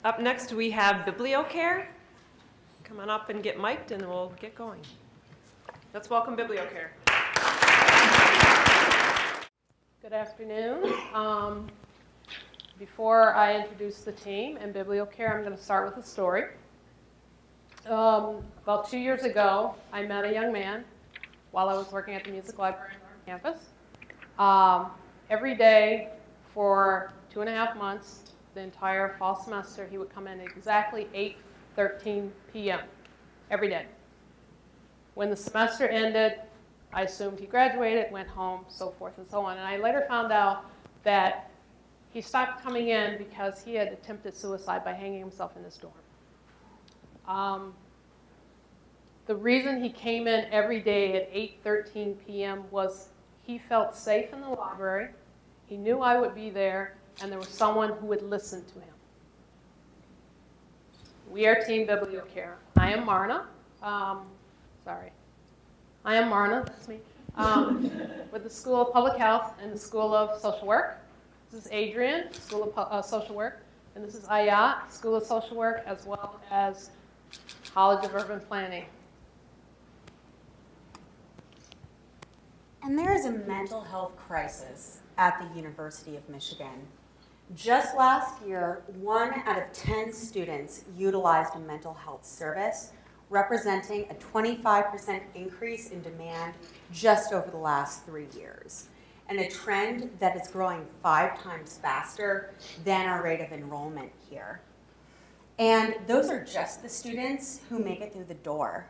Up next, we have Biblio Care. Come on up and get mic'd, and we'll get going. Let's welcome Biblio Care. Good afternoon. Before I introduce the team and Biblio Care, I'm going to start with a story. About 2 years ago, I met a young man while I was working at the music library on campus. Every day for 2.5 months, the entire fall semester, he would come in at exactly 8:13 p.m. every day. When the semester ended, I assumed he graduated, went home, so forth and so on. And I later found out that he stopped coming in because he had attempted suicide by hanging himself in his dorm. The reason he came in every day at 8:13 p.m. was he felt safe in the library, he knew I would be there, and there was someone who would listen to him. We are Team Biblio Care. I am Marna. I am Marna, that's me, with the School of Public Health and the School of Social Work. This is Adrian, School of Social Work, and this is Ayat, School of Social Work, as well as College of Urban Planning. And there is a mental health crisis at the University of Michigan. Just last year, 1 out of 10 students utilized a mental health service, representing a 25% increase in demand just over the last 3 years, and a trend that is growing 5 times faster than our rate of enrollment here. And those are just the students who make it through the door.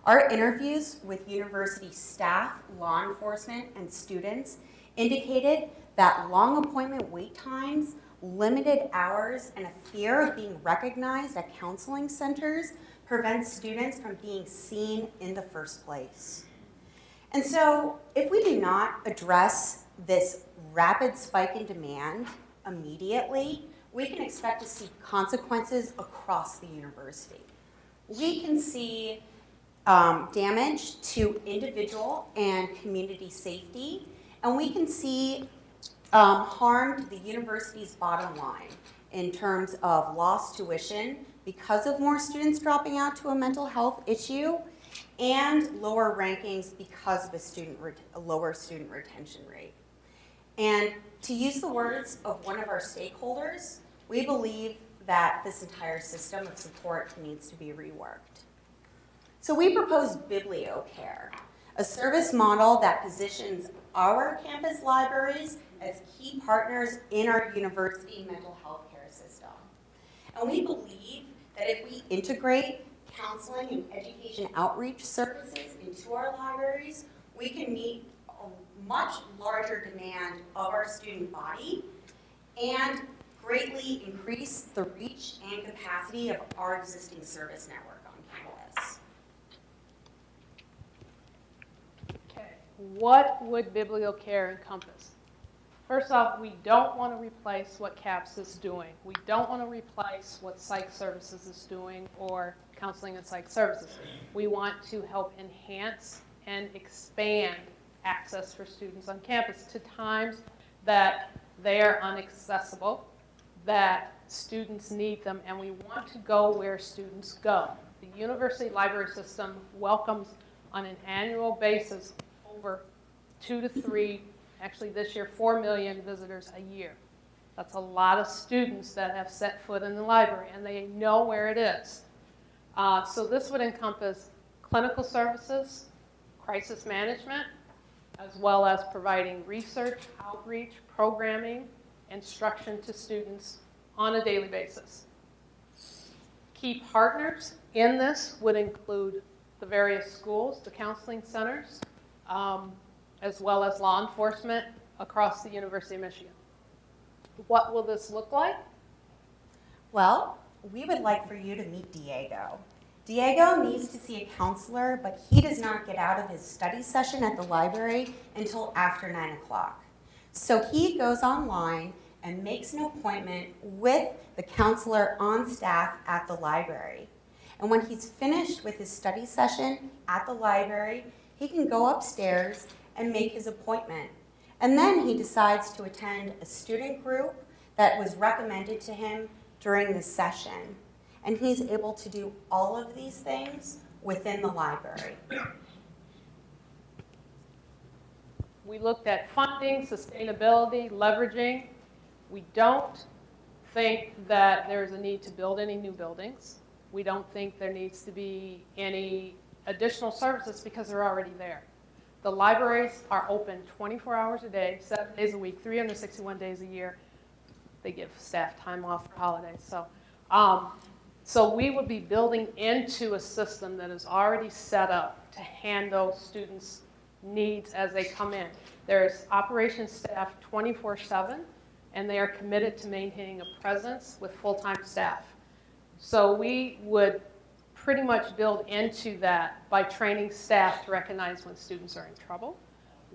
Our interviews with university staff, law enforcement, and students indicated that long appointment wait times, limited hours, and a fear of being recognized at counseling centers prevents students from being seen in the first place. And so if we do not address this rapid spike in demand immediately, we can expect to see consequences across the university. We can see damage to individual and community safety, and we can see harm to the university's bottom line in terms of lost tuition because of more students dropping out to a mental health issue, and lower rankings because of a lower student retention rate. And to use the words of one of our stakeholders, we believe that this entire system of support needs to be reworked. So we propose Biblio Care, a service model that positions our campus libraries as key partners in our university mental health care system. And we believe that if we integrate counseling and education outreach services into our libraries, we can meet a much larger demand of our student body and greatly increase the reach and capacity of our existing service network on campus. Okay, what would Biblio Care encompass? First off, we don't want to replace what CAPS is doing. We don't want to replace what psych services is doing or counseling and psych services. We want to help enhance and expand access for students on campus to times that they are inaccessible, that students need them, and we want to go where students go. The university library system welcomes on an annual basis over 2 to 3, actually this year 4 million visitors a year. That's a lot of students that have set foot in the library and they know where it is. So this would encompass clinical services, crisis management, as well as providing research, outreach, programming, instruction to students on a daily basis. Key partners in this would include the various schools, the counseling centers, as well as law enforcement across the University of Michigan. What will this look like? Well, we would like for you to meet Diego. Diego needs to see a counselor, but he does not get out of his study session at the library until after 9 o'clock. So he goes online and makes an appointment with the counselor on staff at the library. And when he's finished with his study session at the library, he can go upstairs and make his appointment. And then he decides to attend a student group that was recommended to him during the session. And he's able to do all of these things within the library. We looked at funding, sustainability, leveraging. We don't think that there's a need to build any new buildings. We don't think there needs to be any additional services because they're already there. The libraries are open 24 hours a day, 7 days a week, 361 days a year. They give staff time off for holidays. So we would be building into a system that is already set up to handle students' needs as they come in. There's operations staff 24/7, and they are committed to maintaining a presence with full-time staff. So we would pretty much build into that by training staff to recognize when students are in trouble,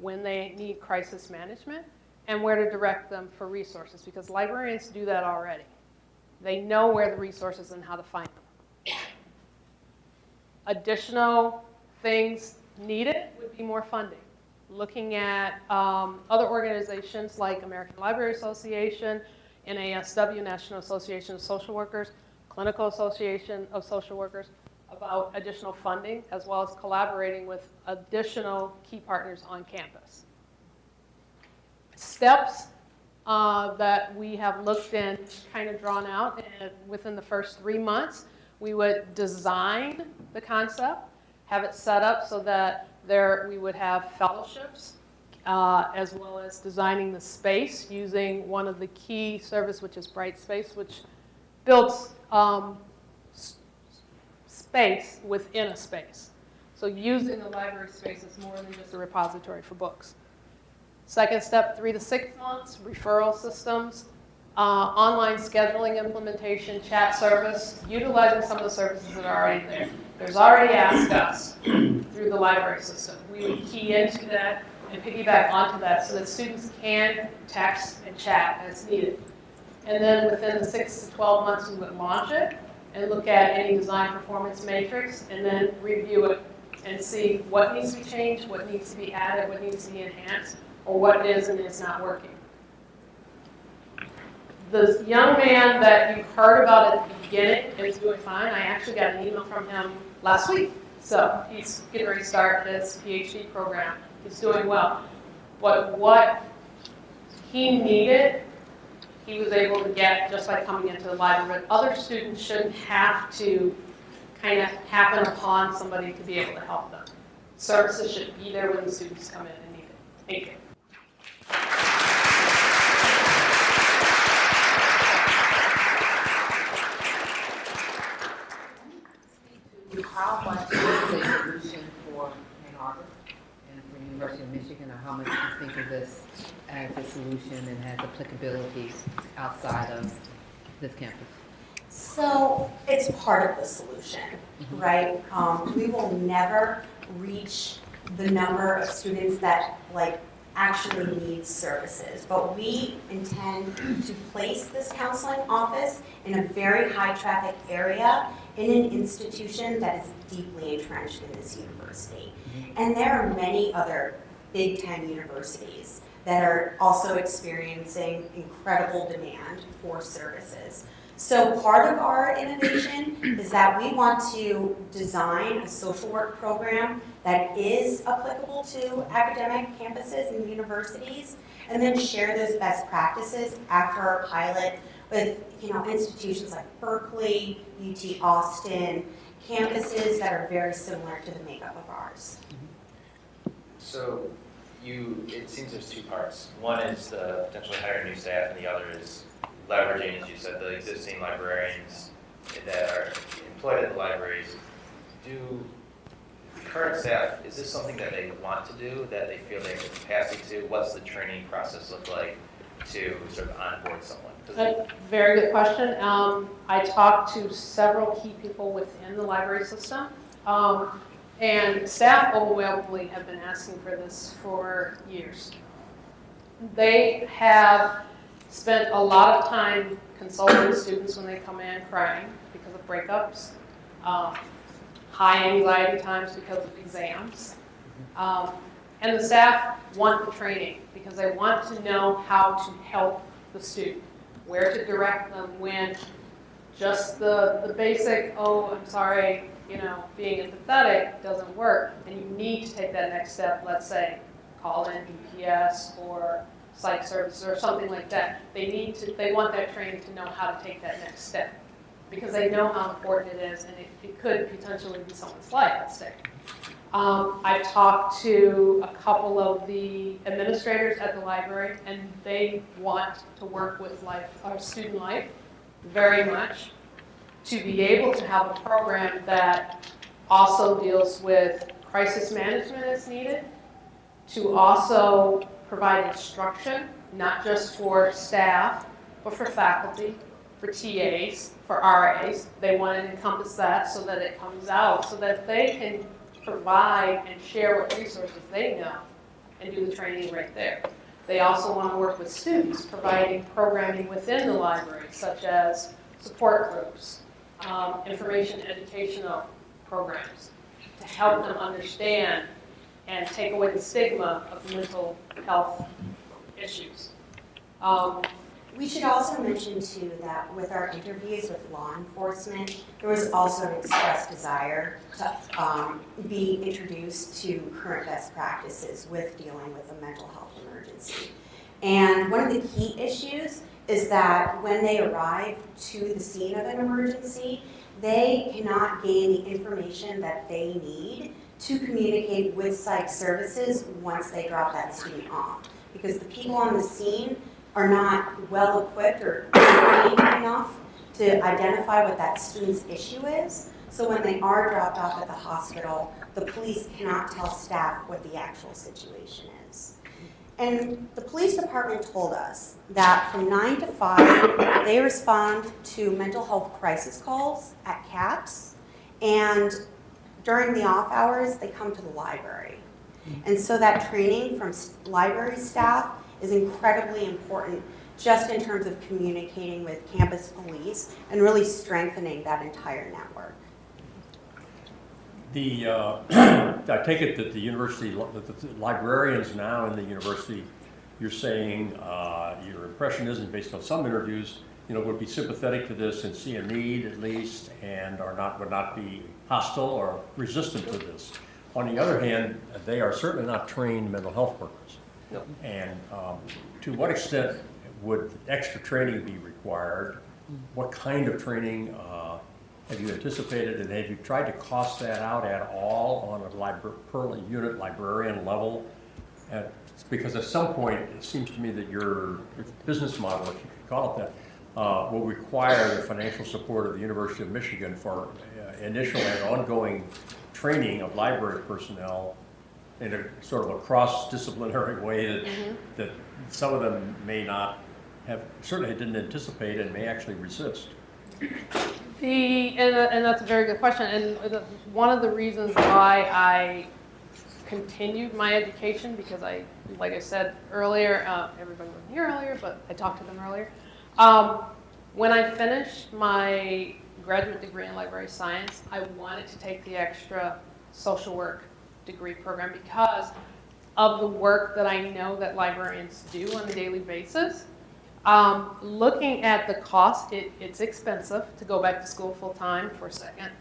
when they need crisis management, and where to direct them for resources, because librarians do that already. They know where the resources and how to find them. Additional things needed would be more funding. Looking at other organizations like American Library Association, NASW, National Association of Social Workers, Clinical Association of Social Workers, about additional funding, as well as collaborating with additional key partners on campus. Steps that we have looked and kind of drawn out, and within the first 3 months, we would design the concept, have it set up so that we would have fellowships, as well as designing the space using one of the key service, which is Bright Space, which builds space within a space. So using the library space is more than just a repository for books. Second step, 3 to 6 months, referral systems, online scheduling implementation, chat service, utilizing some of the services that are already there. There's already Ask Us through the library system. We would key into that and piggyback onto that so that students can text and chat as needed. And then within the 6 to 12 months, we would launch it and look at any design performance matrix and then review it and see what needs to be changed, what needs to be added, what needs to be enhanced, or what is and is not working. The young man that you heard about at the beginning is doing fine. I actually got an email from him last week. So he's getting ready to start his PhD program. He's doing well. But what he needed, he was able to get just by coming into the library. But other students shouldn't have to kind of happen upon somebody to be able to help them. Services should be there when the students come in and need it. Thank you. How much is a solution for Ann Arbor and for University of Michigan, or how much do you think of this as a solution and has applicability outside of this campus? So it's part of the solution, right? We will never reach the number of students that actually need services, but we intend to place this counseling office in a very high traffic area in an institution that is deeply entrenched in this university. And there are many other Big Ten universities that are also experiencing incredible demand for services. So part of our innovation is that we want to design a social work program that is applicable to academic campuses and universities, and then share those best practices after our pilot with institutions like Berkeley, UT Austin, campuses that are very similar to the makeup of ours. So it seems there's two parts. One is the potentially hiring new staff, and the other is leveraging, as you said, the existing librarians that are employed at the libraries. Do current staff, is this something that they want to do, that they feel they have the capacity to? What's the training process look like to sort of onboard someone? A very good question. I talked to several key people within the library system, and staff overwhelmingly have been asking for this for years. They have spent a lot of time consulting students when they come in crying because of breakups, high anxiety times because of exams. And the staff want the training because they want to know how to help the student, where to direct them when Just the basic, oh, I'm sorry, being empathetic doesn't work, and you need to take that next step. Let's say, call in EPS or psych services or something like that. They want that training to know how to take that next step because they know how important it is, and it could potentially be someone's life at stake. I've talked to a couple of the administrators at the library, and they want to work with student life very much to be able to have a program that also deals with crisis management as needed, to also provide instruction, not just for staff, but for faculty, for TAs, for RAs. They want to encompass that so that it comes out, so that they can provide and share what resources they know and do the training right there. They also want to work with students, providing programming within the library, such as support groups, information educational programs, to help them understand and take away the stigma of mental health issues. We should also mention too that with our interviews with law enforcement, there was also an expressed desire to be introduced to current best practices with dealing with a mental health emergency. And one of the key issues is that when they arrive to the scene of an emergency, they cannot gain the information that they need to communicate with psych services once they drop that student off. Because the people on the scene are not well equipped or trained enough to identify what that student's issue is. So when they are dropped off at the hospital, the police cannot tell staff what the actual situation is. And the police department told us that from 9 to 5, they respond to mental health crisis calls at CAPS, and during the off hours, they come to the library. And so that training from library staff is incredibly important just in terms of communicating with campus police and really strengthening that entire network. I take it that the librarians now in the university, you're saying your impression isn't based on some interviews, would be sympathetic to this and see a need at least, and would not be hostile or resistant to this. On the other hand, they are certainly not trained mental health workers. No. And to what extent would extra training be required? What kind of training have you anticipated, and have you tried to cost that out at all on a per unit librarian level? Because at some point, it seems to me that your business model, if you could call it that, will require the financial support of the University of Michigan for initial and ongoing training of library personnel in a sort of a cross-disciplinary way that some of them may not have, certainly didn't anticipate and may actually resist. And that's a very good question. And one of the reasons why I continued my education, because like I said earlier, everybody wasn't here earlier, but I talked to them earlier. When I finished my graduate degree in library science, I wanted to take the extra social work degree program because of the work that I know that librarians do on a daily basis. Looking at the cost, it's expensive to go back to school full-time for a second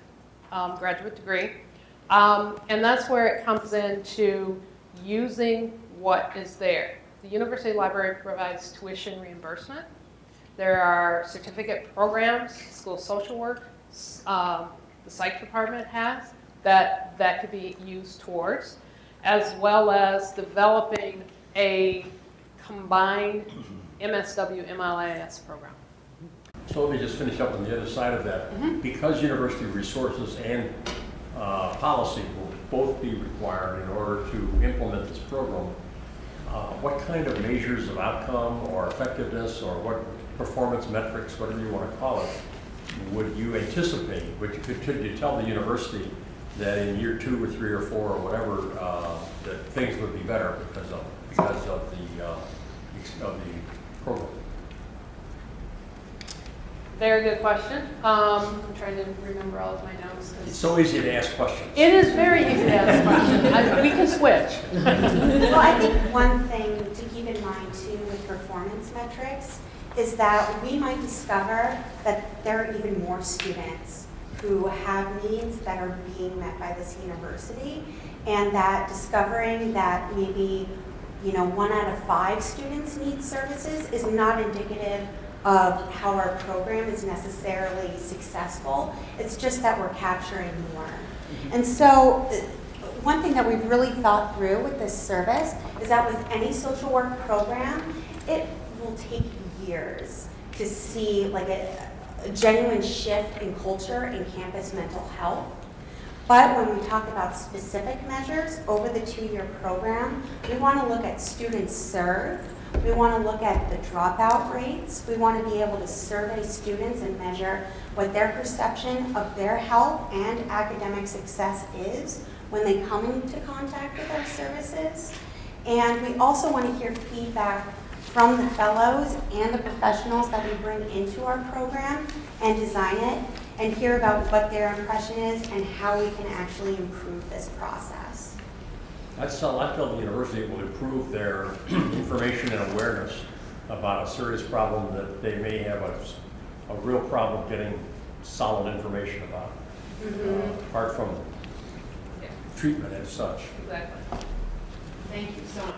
graduate degree. And that's where it comes into using what is there. The University Library provides tuition reimbursement. There are certificate programs, school social work, the psych department has, that could be used towards, as well as developing a combined MSW MLIS program. So let me just finish up on the other side of that. Because university resources and policy will both be required in order to implement this program, what kind of measures of outcome or effectiveness or what performance metrics, whatever you want to call it, would you anticipate? Could you tell the university that in year 2 or 3 or 4 or whatever, that things would be better because of the program? Very good question. I'm trying to remember all of my notes. It's so easy to ask questions. It is very easy to ask questions. We can switch. Well, I think one thing to keep in mind too with performance metrics is that we might discover that there are even more students who have needs that are being met by this university, and that discovering that maybe 1 out of 5 students need services is not indicative of how our program is necessarily successful. It's just that we're capturing more. And so one thing that we've really thought through with this service is that with any social work program, it will take years to see like a genuine shift in culture in campus mental health. But when we talk about specific measures over the 2-year program, we want to look at students served. We want to look at the dropout rates. We want to be able to survey students and measure what their perception of their health and academic success is when they come into contact with our services. And we also want to hear feedback from the fellows and the professionals that we bring into our program and design it, and hear about what their impression is and how we can actually improve this process. I feel the university will improve their information and awareness about a serious problem that they may have a real problem getting solid information about, apart from treatment as such. Exactly. Thank you so much.